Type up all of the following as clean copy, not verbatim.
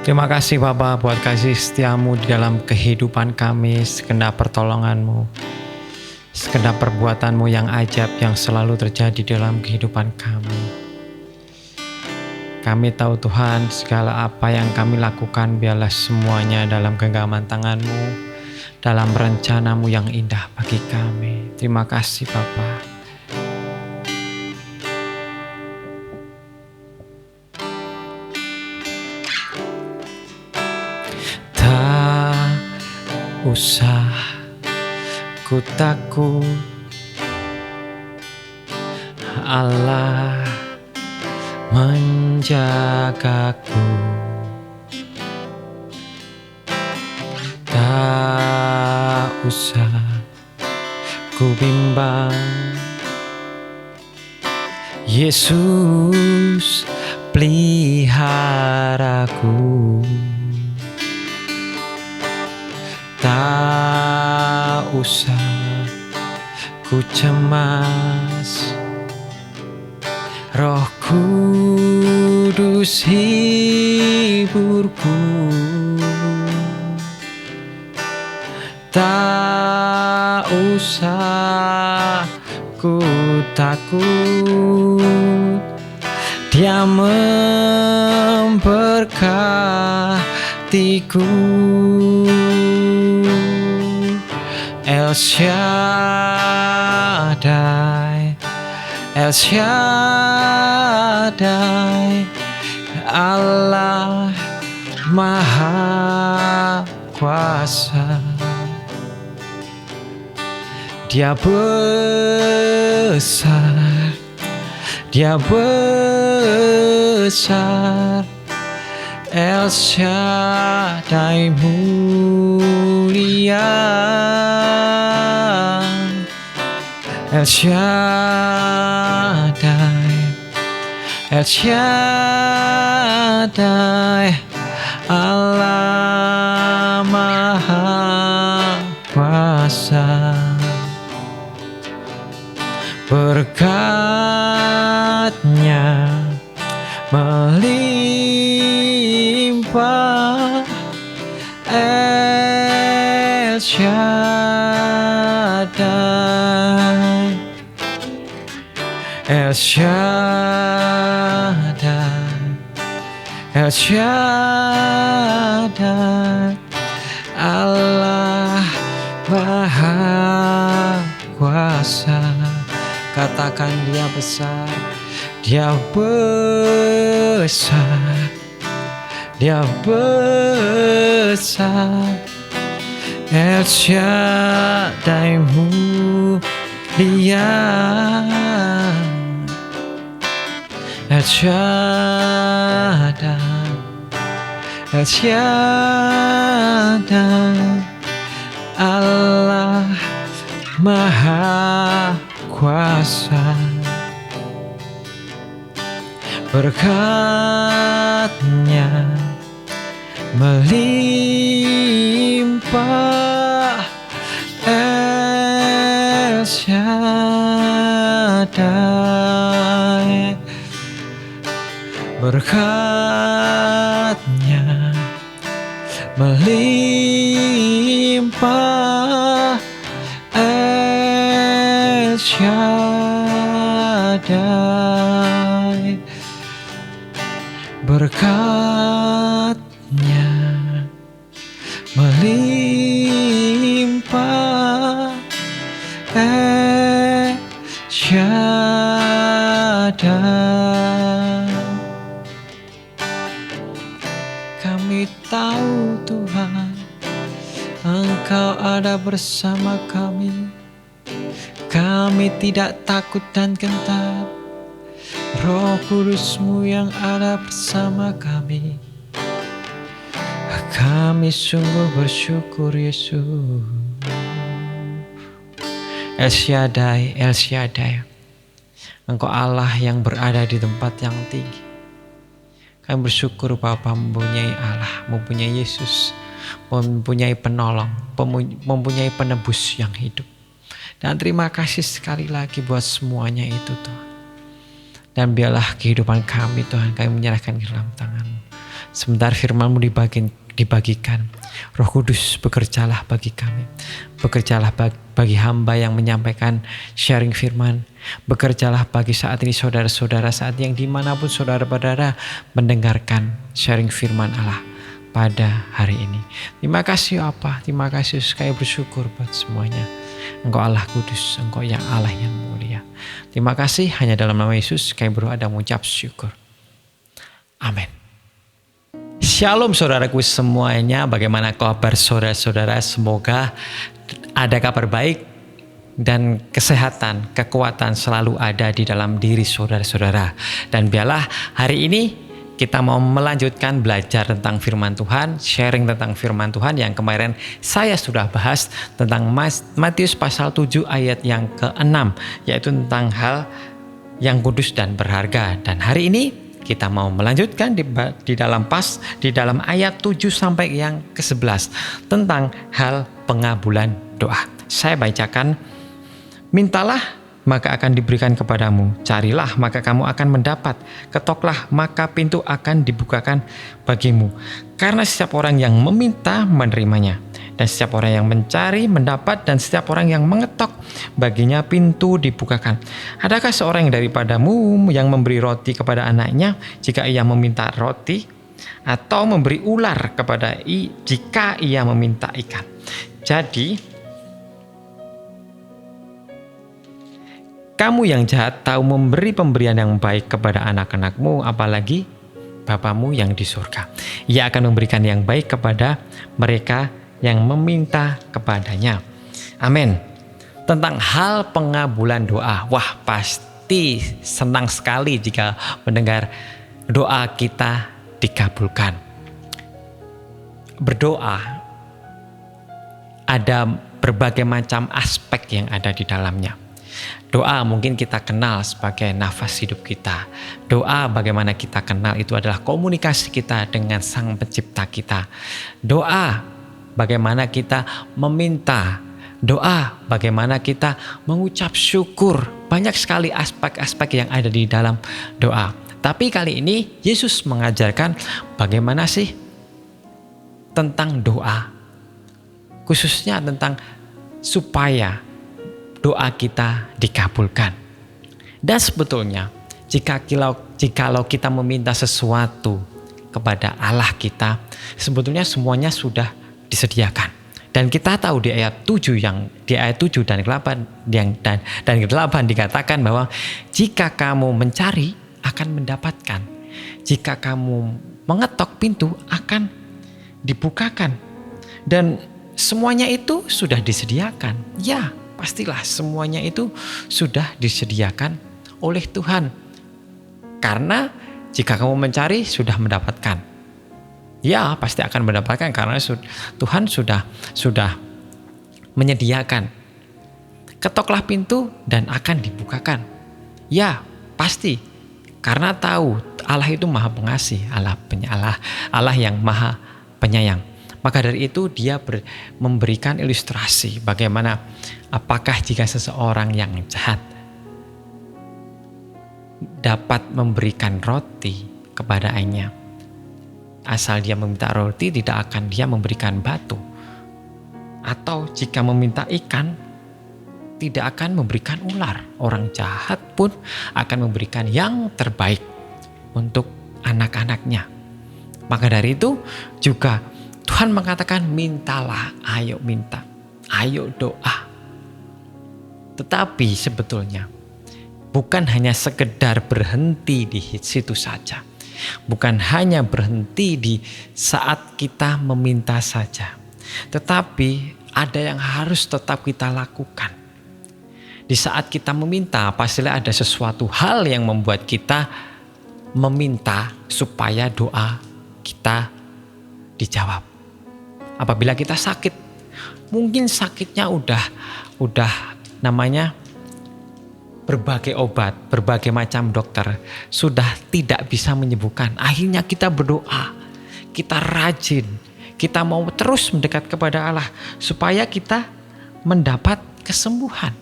Terima kasih Bapa buat kasih setiamu di dalam kehidupan kami, segenap pertolonganmu, segenap perbuatanmu yang ajaib yang selalu terjadi dalam kehidupan kami. Kami tahu Tuhan, segala apa yang kami lakukan biarlah semuanya dalam genggaman tangan-Mu, dalam rencana-Mu yang indah bagi kami. Terima kasih Bapa. Usah ku takut, Allah menjagaku. Tak usah ku bimbang, Yesus peliharaku. Tak usah ku cemas, Roh Kudus hiburku. Tak usah ku takut, Dia memberkatiku. El Shaddai, El Shaddai, Allah Maha Kuasa. Dia besar, Dia besar, El Shaddai mulia. El Shaddai, El Shaddai, Allah Maha Kuasa. Berkat-Nya melimpah, El Shaddai, El Shaddai, El Shaddai, Allah Maha Kuasa. Katakan Dia besar, Dia besar, Dia besar, El Shaddai mulia. El Shaddai, El Shaddai, Allah Maha Kuasa. Berkat-Nya melimpah, El Shaddai. Berkat-Nya melimpah, El Shaddai. Berkat-Nya melimpah, El Shaddai. Kami tahu Tuhan, Engkau ada bersama kami. Kami tidak takut dan gentar, Roh Kudus-Mu yang ada bersama kami. Kami sungguh bersyukur Yesus. El Shaddai, El Shaddai, Engkau Allah yang berada di tempat yang tinggi. Kami bersyukur Bapa mempunyai Allah, mempunyai Yesus, mempunyai penolong, mempunyai penebus yang hidup. Dan terima kasih sekali lagi buat semuanya itu Tuhan. Dan biarlah kehidupan kami Tuhan, kami menyerahkan ke dalam tangan-Mu. Sebentar firman-Mu dibagikan, Roh Kudus bekerjalah bagi kami. Bekerjalah bagi hamba yang menyampaikan sharing firman. Bekerjalah bagi saat ini saudara-saudara, saat yang dimanapun saudara-saudara mendengarkan sharing firman Allah pada hari ini. Terima kasih apa? Terima kasih, kami bersyukur buat semuanya. Engkau Allah kudus, Engkau yang Allah yang mulia. Terima kasih, hanya dalam nama Yesus kami berdoa dan mengucap syukur. Amin. Shalom saudaraku semuanya, bagaimana kabar saudara-saudara? Semoga ada kabar baik dan kesehatan, kekuatan selalu ada di dalam diri saudara-saudara. Dan biarlah hari ini kita mau melanjutkan belajar tentang firman Tuhan, sharing tentang firman Tuhan yang kemarin saya sudah bahas tentang Matius pasal 7 ayat yang ke-6, yaitu tentang hal yang kudus dan berharga. Dan hari ini kita mau melanjutkan di dalam ayat 7 sampai yang ke-11 tentang hal pengabulan doa. Saya bacakan, mintalah maka akan diberikan kepadamu, carilah maka kamu akan mendapat, ketoklah maka pintu akan dibukakan bagimu. Karena setiap orang yang meminta menerimanya, dan setiap orang yang mencari mendapat, dan setiap orang yang mengetok baginya pintu dibukakan. Adakah seorang daripadamu yang memberi roti kepada anaknya jika ia meminta roti, atau memberi ular jika ia meminta ikan? Jadi kamu yang jahat tahu memberi pemberian yang baik kepada anak-anakmu, apalagi Bapamu yang di surga. Ia akan memberikan yang baik kepada mereka yang meminta kepadanya. Amin. Tentang hal pengabulan doa. Wah, pasti senang sekali jika mendengar doa kita dikabulkan. Berdoa ada berbagai macam aspek yang ada di dalamnya. Doa mungkin kita kenal sebagai nafas hidup kita. Doa bagaimana kita kenal itu adalah komunikasi kita dengan Sang Pencipta kita. Doa bagaimana kita meminta. Doa bagaimana kita mengucap syukur. Banyak sekali aspek-aspek yang ada di dalam doa. Tapi kali ini Yesus mengajarkan bagaimana sih tentang doa. Khususnya tentang supaya doa kita dikabulkan. Dan sebetulnya jikalau kita meminta sesuatu kepada Allah kita, sebetulnya semuanya sudah disediakan. Dan kita tahu di ayat 7 dan 8 dikatakan bahwa jika kamu mencari akan mendapatkan. Jika kamu mengetok pintu akan dibukakan. Dan semuanya itu sudah disediakan. Ya, pastilah semuanya itu sudah disediakan oleh Tuhan. Karena jika kamu mencari sudah mendapatkan. Ya, pasti akan mendapatkan karena Tuhan sudah menyediakan. Ketoklah pintu dan akan dibukakan. Ya, pasti. Karena tahu Allah itu Maha Pengasih, Allah yang Maha Penyayang. Maka dari itu dia memberikan ilustrasi bagaimana apakah jika seseorang yang jahat dapat memberikan roti kepada ayahnya. Asal dia meminta roti, tidak akan dia memberikan batu. Atau jika meminta ikan, tidak akan memberikan ular. Orang jahat pun akan memberikan yang terbaik untuk anak-anaknya. Maka dari itu juga Tuhan mengatakan mintalah, ayo minta, ayo doa. Tetapi sebetulnya bukan hanya sekedar berhenti di situ saja. Bukan hanya berhenti di saat kita meminta saja. Tetapi ada yang harus tetap kita lakukan. Di saat kita meminta, pastilah ada sesuatu hal yang membuat kita meminta supaya doa kita dijawab. Apabila kita sakit, mungkin sakitnya udah namanya berbagai obat, berbagai macam dokter sudah tidak bisa menyembuhkan. Akhirnya kita berdoa, kita rajin, kita mau terus mendekat kepada Allah supaya kita mendapat kesembuhan.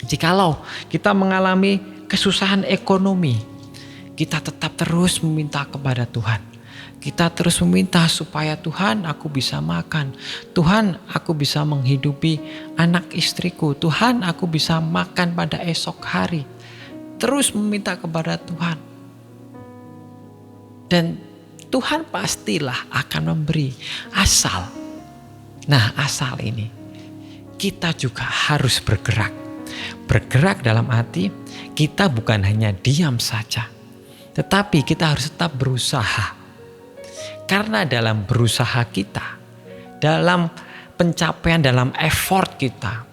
Jikalau kita mengalami kesusahan ekonomi, kita tetap terus meminta kepada Tuhan. Kita terus meminta supaya Tuhan aku bisa makan. Tuhan aku bisa menghidupi anak istriku. Tuhan aku bisa makan pada esok hari. Terus meminta kepada Tuhan. Dan Tuhan pastilah akan memberi asal. Nah, asal ini kita juga harus bergerak. Bergerak dalam arti kita bukan hanya diam saja, tetapi kita harus tetap berusaha. Karena dalam berusaha kita, dalam pencapaian, dalam effort kita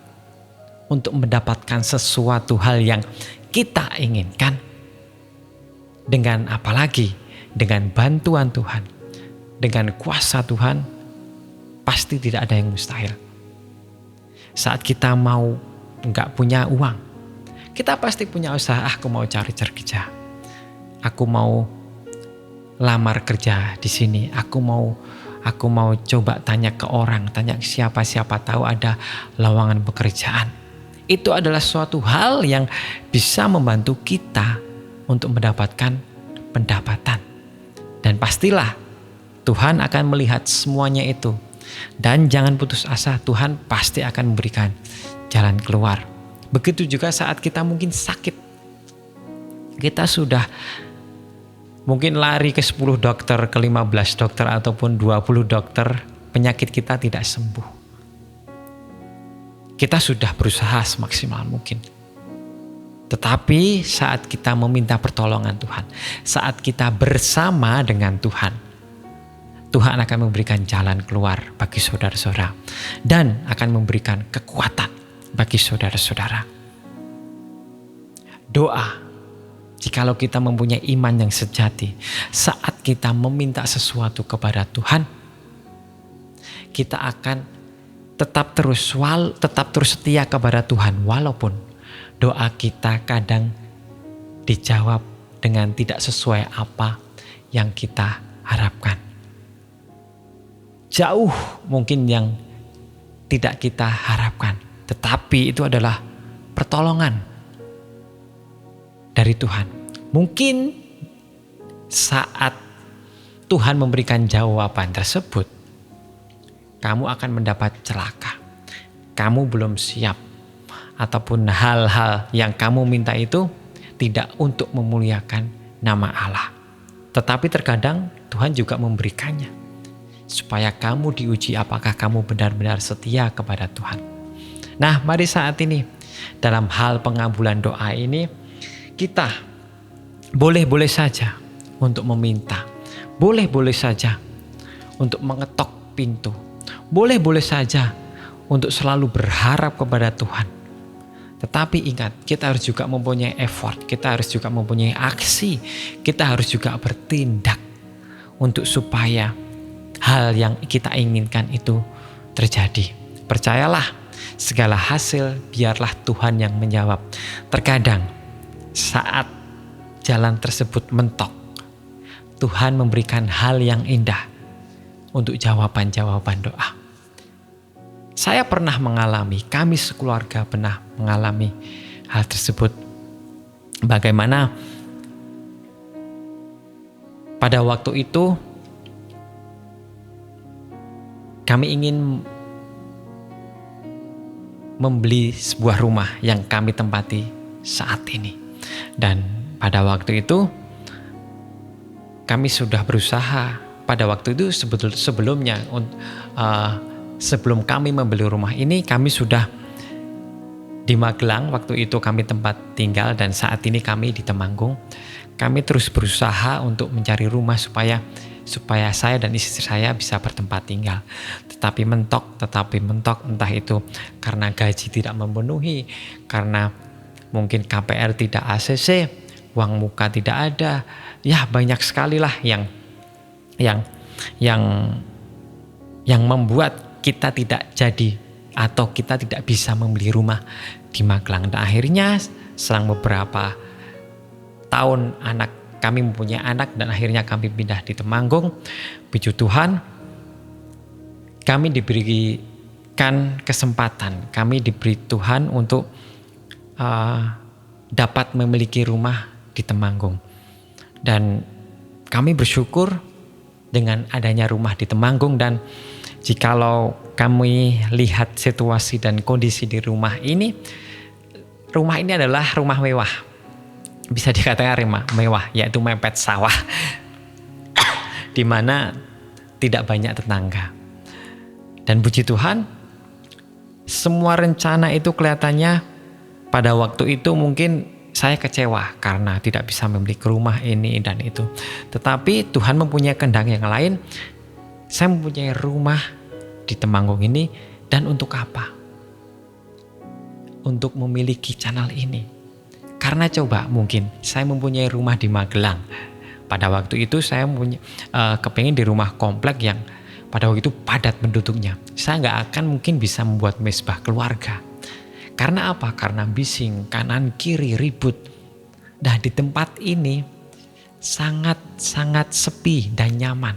untuk mendapatkan sesuatu hal yang kita inginkan, dengan apalagi dengan bantuan Tuhan, dengan kuasa Tuhan, pasti tidak ada yang mustahil. Saat kita mau nggak punya uang, kita pasti punya usaha. Aku mau cari kerja, aku mau lamar kerja di sini, aku mau coba tanya ke orang, tanya siapa tahu ada lowongan pekerjaan. Itu adalah suatu hal yang bisa membantu kita untuk mendapatkan pendapatan. Dan pastilah Tuhan akan melihat semuanya itu. Dan jangan putus asa, Tuhan pasti akan memberikan jalan keluar. Begitu juga saat kita mungkin sakit. Kita sudah mungkin lari ke 10 dokter, ke 15 dokter, ataupun 20 dokter. Penyakit kita tidak sembuh. Kita sudah berusaha semaksimal mungkin. Tetapi saat kita meminta pertolongan Tuhan, saat kita bersama dengan Tuhan, Tuhan akan memberikan jalan keluar bagi saudara-saudara dan akan memberikan kekuatan bagi saudara-saudara. Doa, jikalau kita mempunyai iman yang sejati, saat kita meminta sesuatu kepada Tuhan, kita akan tetap terus setia kepada Tuhan walaupun doa kita kadang dijawab dengan tidak sesuai apa yang kita harapkan. Jauh mungkin yang tidak kita harapkan. Tetapi itu adalah pertolongan dari Tuhan. Mungkin saat Tuhan memberikan jawaban tersebut, kamu akan mendapat celaka. Kamu belum siap. Ataupun hal-hal yang kamu minta itu tidak untuk memuliakan nama Allah. Tetapi terkadang Tuhan juga memberikannya supaya kamu diuji apakah kamu benar-benar setia kepada Tuhan. Nah, mari saat ini dalam hal pengabulan doa ini kita boleh-boleh saja untuk meminta, boleh-boleh saja untuk mengetok pintu, boleh-boleh saja untuk selalu berharap kepada Tuhan. Tetapi ingat, kita harus juga mempunyai effort, kita harus juga mempunyai aksi, kita harus juga bertindak untuk supaya hal yang kita inginkan itu terjadi. Percayalah, segala hasil biarlah Tuhan yang menjawab. Terkadang saat jalan tersebut mentok, Tuhan memberikan hal yang indah untuk jawaban-jawaban doa. Saya pernah mengalami, kami sekeluarga pernah mengalami hal tersebut. Bagaimana pada waktu itu kami ingin membeli sebuah rumah yang kami tempati saat ini. Dan pada waktu itu kami sudah berusaha. Pada waktu itu sebelumnya sebelum kami membeli rumah ini, kami sudah di Magelang. Waktu itu kami tempat tinggal dan saat ini kami di Temanggung. Kami terus berusaha untuk mencari rumah supaya saya dan istri saya bisa bertempat tinggal. Tetapi mentok, entah itu karena gaji tidak memenuhi, karena mungkin KPR tidak ACC, uang muka tidak ada. Ya, banyak sekali lah yang membuat kita tidak jadi atau kita tidak bisa membeli rumah di Magelang. Dan akhirnya selang beberapa tahun kami mempunyai anak dan akhirnya kami pindah di Temanggung. Puji Tuhan, kami diberikan kesempatan, kami diberi Tuhan untuk dapat memiliki rumah di Temanggung. Dan kami bersyukur dengan adanya rumah di Temanggung. Dan jikalau kami lihat situasi dan kondisi di rumah ini adalah rumah mewah. Bisa dikatakan rumah mewah, yaitu mepet sawah. Di mana tidak banyak tetangga. Dan puji Tuhan, semua rencana itu kelihatannya pada waktu itu mungkin saya kecewa karena tidak bisa memiliki rumah ini dan itu. Tetapi Tuhan mempunyai kehendak yang lain. Saya mempunyai rumah di Temanggung ini, dan untuk apa? Untuk memiliki channel ini. Karena coba mungkin saya mempunyai rumah di Magelang. Pada waktu itu saya kepengen di rumah komplek yang pada waktu itu padat penduduknya. Saya nggak akan mungkin bisa membuat mesbah keluarga. Karena apa? Karena bising, kanan kiri ribut. Nah, di tempat ini sangat sepi dan nyaman.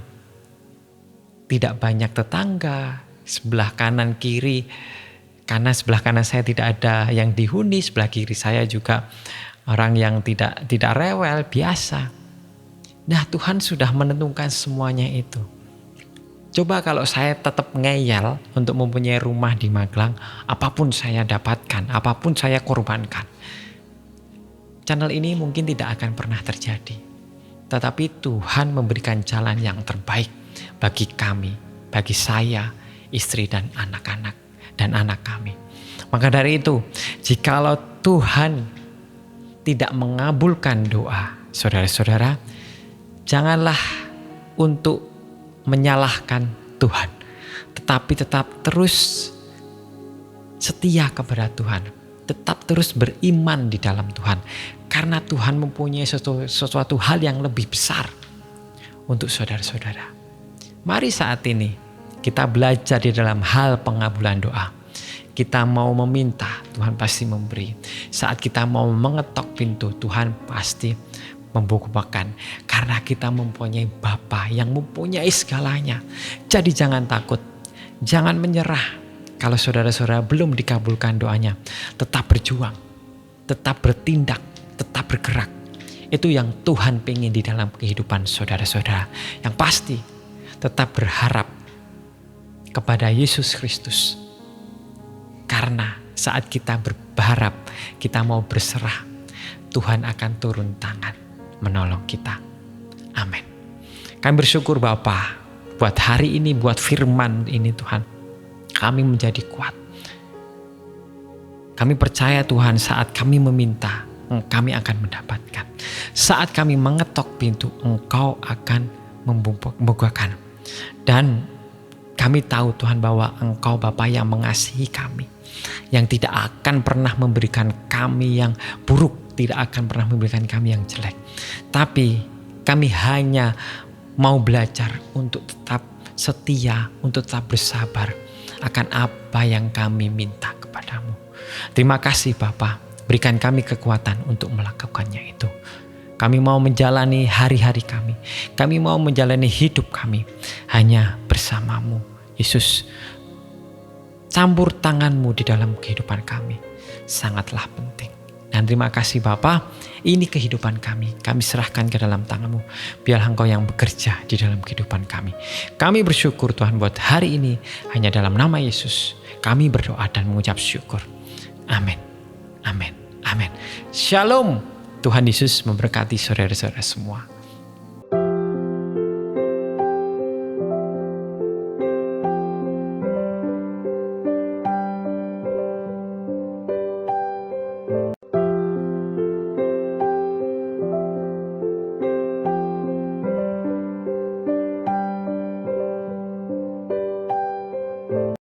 Tidak banyak tetangga, sebelah kanan kiri. Karena sebelah kanan saya tidak ada yang dihuni, sebelah kiri saya juga orang yang tidak rewel, biasa. Nah, Tuhan sudah menentukan semuanya itu. Coba kalau saya tetap ngeyel untuk mempunyai rumah di Magelang, apapun saya dapatkan, apapun saya korbankan, channel ini mungkin tidak akan pernah terjadi. Tetapi Tuhan memberikan jalan yang terbaik bagi kami, bagi saya, istri dan anak-anak, dan anak kami. Maka dari itu, jikalau Tuhan tidak mengabulkan doa saudara-saudara, janganlah untuk menyalahkan Tuhan, tetapi tetap terus setia kepada Tuhan, tetap terus beriman di dalam Tuhan, karena Tuhan mempunyai sesuatu hal yang lebih besar untuk saudara-saudara. Mari saat ini kita belajar di dalam hal pengabulan doa. Kita mau meminta, Tuhan pasti memberi. Saat kita mau mengetok pintu, Tuhan pasti membukakan, karena kita mempunyai Bapa yang mempunyai segalanya. Jadi jangan takut, jangan menyerah. Kalau saudara-saudara belum dikabulkan doanya, tetap berjuang, tetap bertindak, tetap bergerak. Itu yang Tuhan pengen di dalam kehidupan saudara-saudara. Yang pasti tetap berharap kepada Yesus Kristus. Karena saat kita berharap, kita mau berserah, Tuhan akan turun tangan menolong kita. Amin. Kami bersyukur Bapa buat hari ini, buat firman ini Tuhan. Kami menjadi kuat. Kami percaya Tuhan, saat kami meminta, kami akan mendapatkan. Saat kami mengetok pintu, Engkau akan membukakan. Dan kami tahu Tuhan bahwa Engkau Bapa yang mengasihi kami, yang tidak akan pernah memberikan kami yang buruk, tidak akan pernah memberikan kami yang jelek. Tapi kami hanya mau belajar untuk tetap setia, untuk tetap bersabar akan apa yang kami minta kepadamu. Terima kasih Bapa, berikan kami kekuatan untuk melakukannya itu. Kami mau menjalani hari-hari kami. Kami mau menjalani hidup kami hanya bersamamu. Yesus, campur tanganmu di dalam kehidupan kami. Sangatlah penting. Dan terima kasih Bapa, ini kehidupan kami. Kami serahkan ke dalam tanganmu. Biar Engkau yang bekerja di dalam kehidupan kami. Kami bersyukur Tuhan buat hari ini. Hanya dalam nama Yesus kami berdoa dan mengucap syukur. Amin. Amin. Amin. Shalom. Tuhan Yesus memberkati saudara-saudara semua.